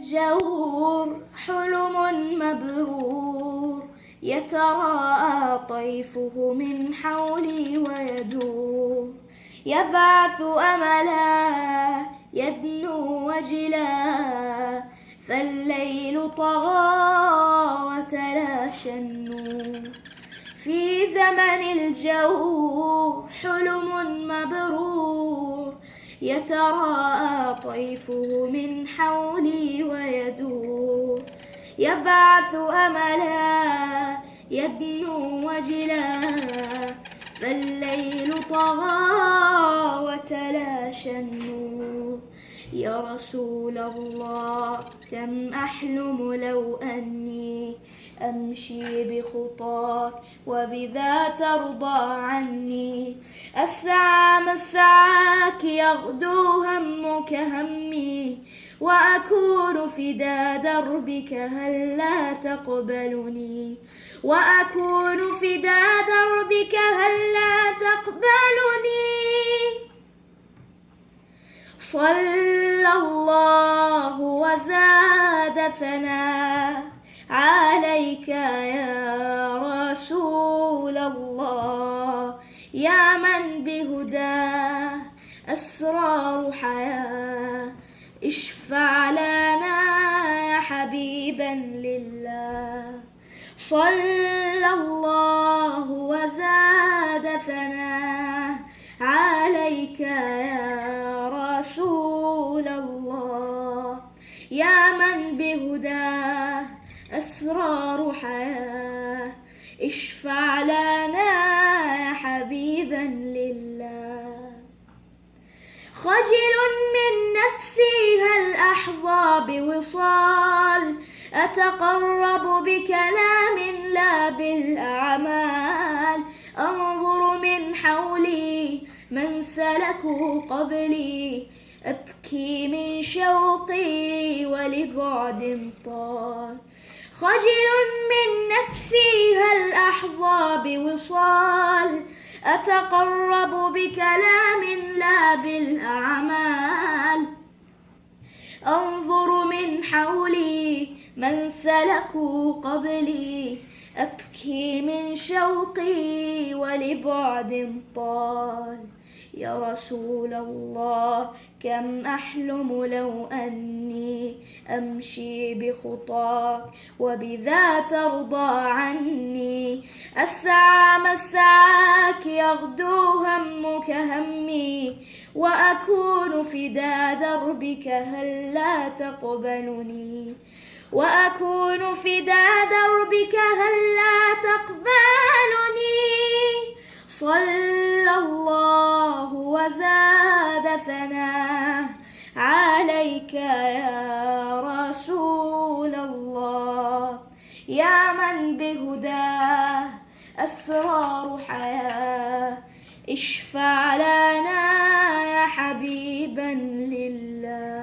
الجور حلم مبرور، يتراءى طيفه من حولي ويدور، يبعث أملا يدنو وجلا، فالليل طغى وتلاشى النور. في زمن الجور حلم مبرور، يتراءى طيفه من حولي ويدور، يبعث أملا يدنو وجلا، فالليل طغى وتلاشى النور. يا رسول الله كم أحلم لو أني أمشي بخطاك وبذا ترضى عني، أسعى مسعاك يغدو همك همي، وأكون فدا دربك هلا تقبلني، وأكون فدا دربك هلا تقبلني. صلى الله وزاد ثناء عليك يا رسول الله، يا من بهداه أسرار حياة، اشفع لنا يا حبيبا لله. صلى الله وزاد ثناء عليك يا رسول الله، يا من بهداه أسرار حياة، اشفع لنا يا حبيبا لله. خجل من نفسي هل أحظى بوصال، أتقرب بكلام لا بالأعمال، أنظر من حولي من سلكوا قبلي، أبكي من شوقي ولبعد طال. خجل من نفسي هل أحظى بوصال، أتقرب بكلام لا بالأعمال، أنظر من حولي من سلكوا قبلي، أبكي من شوقي ولبعد طال. يا رسول الله كم أحلم لو أني أمشي بخطاك وبذا ترضى عني، أسعى مسعاك يغدو همك همي، وأكون فدا دربك هلا تقبلني، وأكون فدا دربك هلا تقبلني. صلى الله وزاد ثناء عليك يا رسول الله، يا من بهداه أسرار حياة، اشفع لنا يا حبيبا لله.